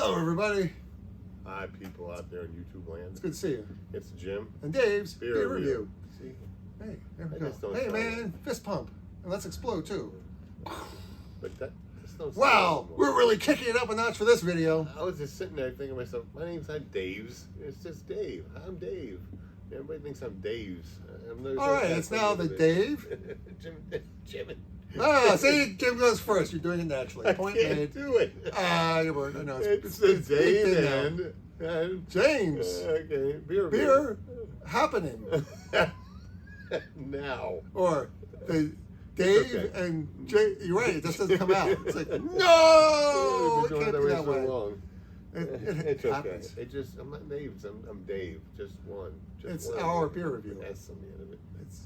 Hello, everybody. Hi, people out there in YouTube land. It's good to see you. It's Jim. And Dave's Beer Review. See? Hey, there we I go. just don't Hey, sound man, like- fist pump. And let's explode, too. But that just don't sound Wow, like we're really kicking it up a notch for this video. I was just sitting there thinking to myself, my name's not Dave's. It's just Dave. I'm Dave. Everybody thinks I'm Dave's. All right, it's now the Dave. Jim. Ah, see, Jim goes first. You're doing it naturally. I Point can't made. do it. You were. No, It's the it's Dave big and James. okay, beer Happening. now. Or the Dave okay. and Jay. You're right. It just doesn't come out. It's like, We've no, it been doing can't it be that that way way. so long. It It's happens. okay. It just I'm not Dave. I'm Dave. Just one. Just It's one. our beer review. S on the end of it. It's,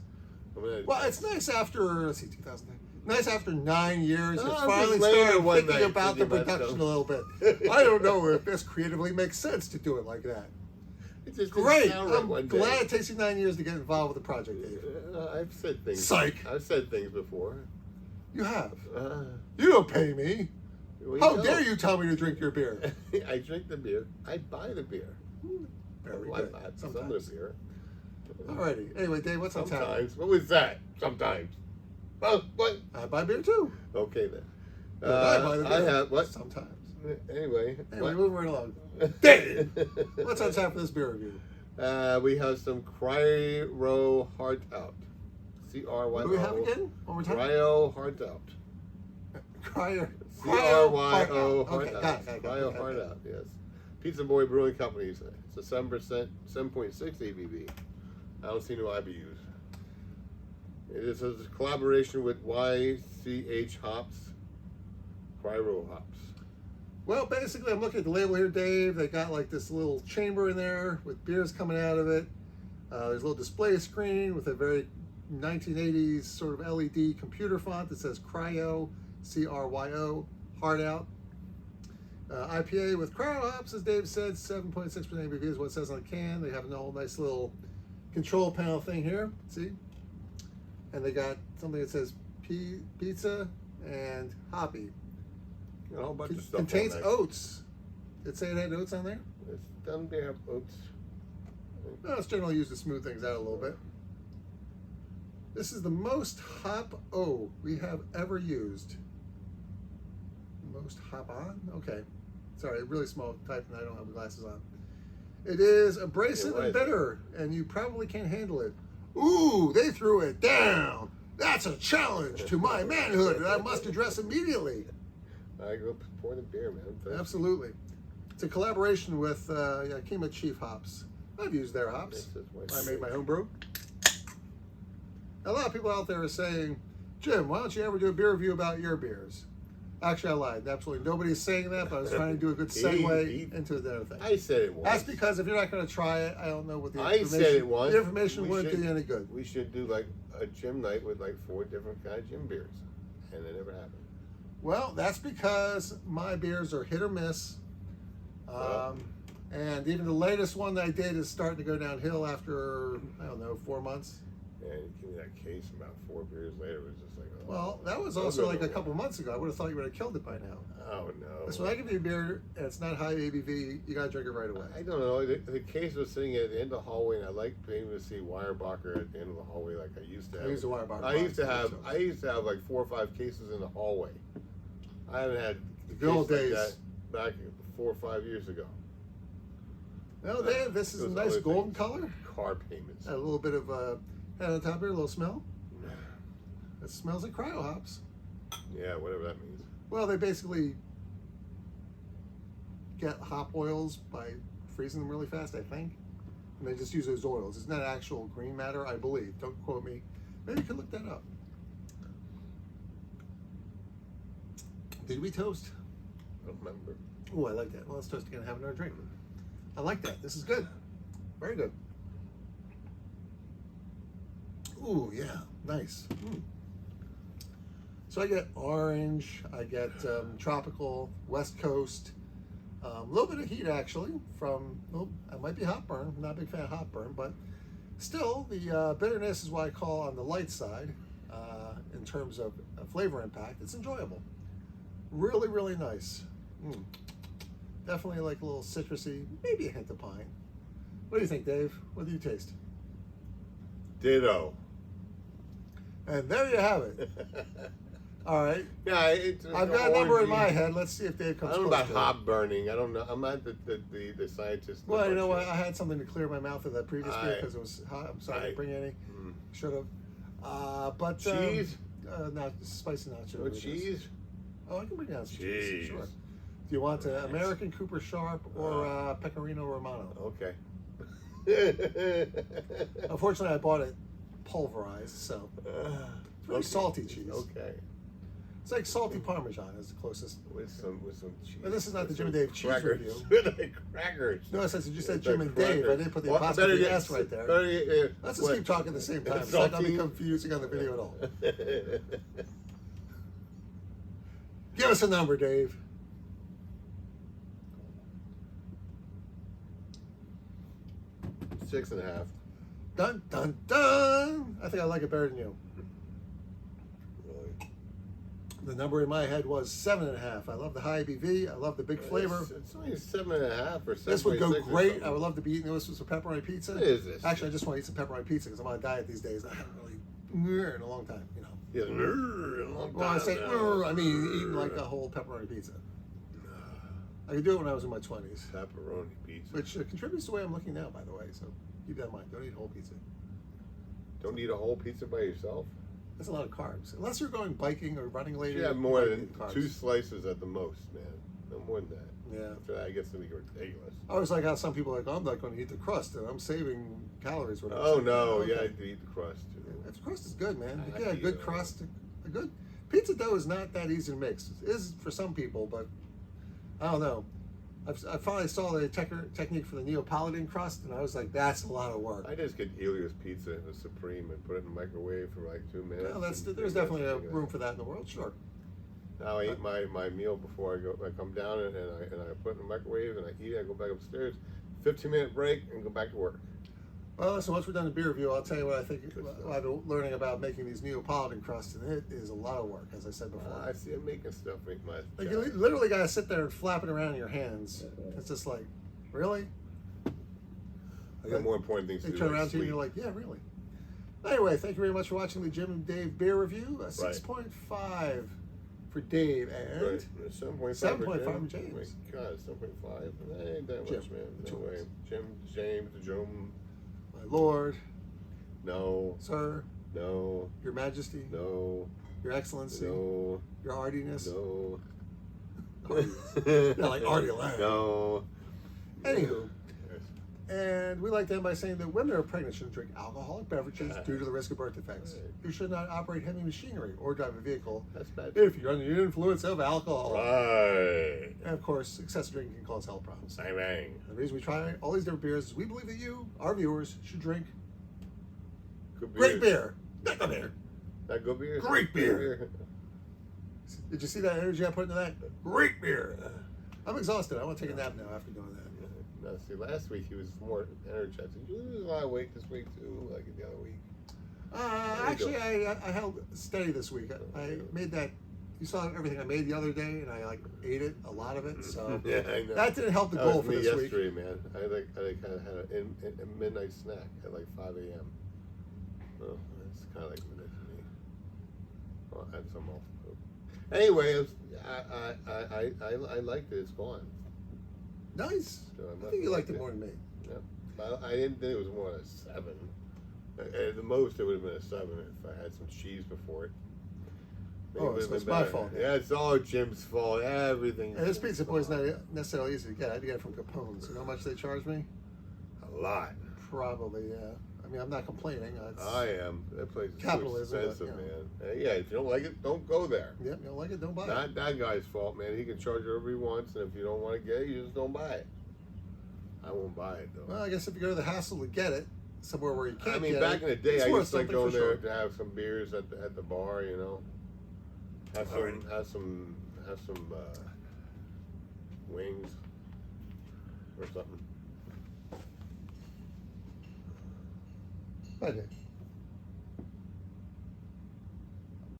I'm gonna, well, it's nice after, let's see, 2009. Nice after 9 years, Oh, you I'm finally just laying started one thinking night about the thinking about production stuff. a little bit. I don't know if this creatively makes sense to do it like that. It just didn't Great. sound right I'm one glad day. it takes you 9 years to get involved with the project, Dave. I've said things. Psych. I've said things before. You have. Uh, You don't pay me. we How don't. dare you tell me to drink your beer? I drink the beer. I buy the beer. Very I good. buy some of Sometimes. the beer. Alrighty. Anyway, Dave, what's on tap? Sometimes. What was that? Sometimes. Oh, what? I buy beer too. Okay then. I buy the beer. I have what? Sometimes. Anyway. Anyway, moving right along. Dave, what's on tap for this beer review? We have some Cryo Heart Out. C-R-Y-O. What do we have again? One more time. Cryo Heart Out. Cryo. C-R-Y-O Heart Okay, Out. got it. Cryo Heart Out, yes. Pizza Boy Brewing Company. It's a 7%, 7.6 ABV. I don't see no IBUs. It is a collaboration with YCH Hops, Cryo Hops. Well, basically, I'm looking at the label here, Dave. They got like this little chamber in there with beers coming out of it. There's a little display screen with a very 1980s sort of LED computer font that says Cryo, C-R-Y-O, Heart Out. IPA with cryo hops, as Dave said, 7.6% ABV is what it says on the can. They have a whole nice little control panel thing here, see? And they got something that says pizza and hoppy. A whole bunch of stuff. Contains on there. oats. Did it say it had oats on there? It's done. They have oats. No, it's generally used to smooth things out a little bit. This is the most hop O we have ever used. Most hop on? Okay. Sorry, really small type and I don't have my glasses on. It is abrasive and bitter, and you probably can't handle it. Ooh, they threw it down. That's a challenge to my manhood that I must address immediately. I go pour the beer, man. Absolutely. It's a collaboration with Yakima Chief Hops. I've used their hops. I made my home brew. A lot of people out there are saying, Jim, why don't you ever do a beer review about your beers? Actually, I lied. Absolutely nobody's saying that, but I was trying to do a good segue into the other thing. I said it once. That's because if you're not going to try it, I don't know what the I information... said it once. The information wouldn't do you any good. We should do like a Jimm night with like 4 different kind of Jimm beers. And it never happened. Well, that's because my beers are hit or miss. And even the latest one that I did is starting to go downhill after, I don't know, 4 months. And you give me that case about 4 beers later. It was just like, oh. Well, that was also like a couple months ago. I would have thought you would have killed it by now. Oh, no. So when I give you a beer and it's not high ABV, you got to drink it right away. I don't know. The case was sitting at the end of the hallway, and I like being able to see Weyerbacher at the end of the hallway like I used to have. I used a Weyerbacher. I used to have like 4 or 5 cases in the hallway. I haven't had The good old days. like that back 4 or 5 years ago. Well, this is a nice golden color. Car payments. A little bit of head on top here, a little smell. It smells like cryo hops. Yeah, whatever that means. Well, they basically get hop oils by freezing them really fast, I think. And they just use those oils. It's not actual green matter, I believe. Don't quote me. Maybe you could look that up. Did we toast? I don't remember. Oh, I like that. Well, let's toast again and have another drink. I like that. This is good. Very good. Ooh, yeah. Nice. So I get orange, I get tropical, West Coast, a little bit of heat actually from, I might be hot burn, I'm not a big fan of hot burn, but still the bitterness is what I call on the light side in terms of flavor impact. It's enjoyable. Really, really nice. Definitely like a little citrusy, maybe a hint of pine. What do you think, Dave? What do you taste? Ditto. And there you have it. All right. Yeah, it's I've got a number in my orangey. head. Let's see if Dave comes I don't know close about to it. hop burning. I don't know. I'm not the scientist. Well, you know what? I had something to clear my mouth of that previous beer Aye. because it was hot. I'm sorry I Aye. didn't bring any. Mm. Should have. But Cheese? not spicy nacho. No cheese? Oh, I can bring down some cheese. Cheese. Sure. Do you want American Cooper Sharp or Pecorino Romano? Okay. Unfortunately, I bought it pulverized, so it's very salty cheese. Okay. It's like salty Parmesan is the closest. With some cheese. But this is not the With Jim and some Dave cheese crackers. review. With the crackers. No, I said you said With Jim the and Dave. I crackers. didn't put the Well, better apostrophe get- S right there. better get- Let's just what? keep talking at the same time. It's not going to be Salty? confusing on the video at all. Give us a number, Dave. 6.5. Dun, dun, dun. I think I like it better than you. Really. The number in my head was 7.5. I love the high ABV. I love the big flavor. It's only 7.5 or 7.6. This would go or great. something. I would love to be eating this with some pepperoni pizza. What is this? Actually, I just want to eat some pepperoni pizza because I'm on a diet these days. I haven't really in a long time, you know. Yeah, a long Well, I time say, now. I mean eating like a whole pepperoni pizza. I could do it when I was in my 20s, Pepperoni pizza. which contributes to the way I'm looking now, by the way. So keep that in mind. Don't eat whole pizza. Don't eat a whole pizza by yourself? That's a lot of carbs. Unless you're going biking or running later. You have you more might than need carbs. 2 slices at the most, man. No more than that. Yeah. After that, I guess it'll be ridiculous. I always like how some people are like, oh, I'm not going to eat the crust, and I'm saving calories. When I'm Oh, saying, no. okay. Yeah, I do eat the crust, too. If the crust is good, man. I Yeah, a like good it. crust. A good pizza dough is not that easy to mix. It is for some people, but I don't know. I finally saw the technique for the Neapolitan crust, and I was like, that's a lot of work. I just get Helios pizza, the Supreme, and put it in the microwave for like 2 minutes. Well, there's and definitely a that's- room for that in the world, sure. Now I eat my meal before I go. I come down and I put it in the microwave and I eat it. I go back upstairs, 15-minute break, and go back to work. Well, so once we're done the beer review, I'll tell you what I think. I've been learning about making these Neapolitan crusts, and it is a lot of work, as I said before. I see I'm making stuff. Make my Like you literally got to sit there and flap it around in your hands. It's just like, really? I got more important things They to do. turn like around to you and you're sleep. like, yeah, really. Anyway, thank you very much for watching the Jim and Dave beer review. A Right. 6.5 for Dave and Right. 7.5. 7.5 for for Jim. James. Oh my God, 7.5. That ain't that Jim, much, man. the No twins. way. Jim, James, Jimm. my Lord, No, Sir, no, Your Majesty, no, Your Excellency, no, Your Artiness. no. Yeah, like Artie Lang. No. Anywho, and we like to end by saying that women who are pregnant shouldn't drink alcoholic beverages due to the risk of birth defects. You should not operate heavy machinery or drive a vehicle That's bad. if you're under the influence of alcohol. Right. And of course, excessive drinking can cause health problems. Bang, bang. The reason we try all these different beers is we believe that you, our viewers, should drink Good great beer. Not good beer. Not good beer? Great beer. Did you see that energy I put into that? Great beer. I'm exhausted. I want to take a nap now after doing that. No, see, last week he was more energetic. You lose a lot of weight this week too, like the other week. Actually, I held steady this week. I made that. You saw everything I made the other day, and I like ate it, a lot of it. So Yeah, I know. that didn't help the That goal was for me this week. yesterday, man. I kind of had a midnight snack at like 5 a.m. Oh, that's kind of like midnight for me. Well, I had some off. Anyway, I liked it. It's gone. Nice. So I think you liked it more than me. Yeah. I didn't think it was more than a 7. At the most, it would have been a 7 if I had some cheese before it. Maybe Oh, it would have so it's been my better. fault. Yeah, it's all Jim's fault. Everything. And this pizza boy's not necessarily easy to get. I had to get it from Capone's. You know how much they charge me? A lot. Probably, yeah. I mean, I'm not complaining. I am. That place is Capitalism, so but, expensive, you know. man. Yeah, if you don't like it, don't go there. Yep, you don't like it, don't buy it. Not that guy's fault, man. He can charge you whatever he wants, and if you don't want to get it, you just don't buy it. I won't buy it though. Well, I guess if you go to the hassle to get it somewhere where you can't I mean, get back it, in the day, it's I worth used to like something going for there sure. to have some beers at the bar, you know. Have some wings or something. Bye, Dave.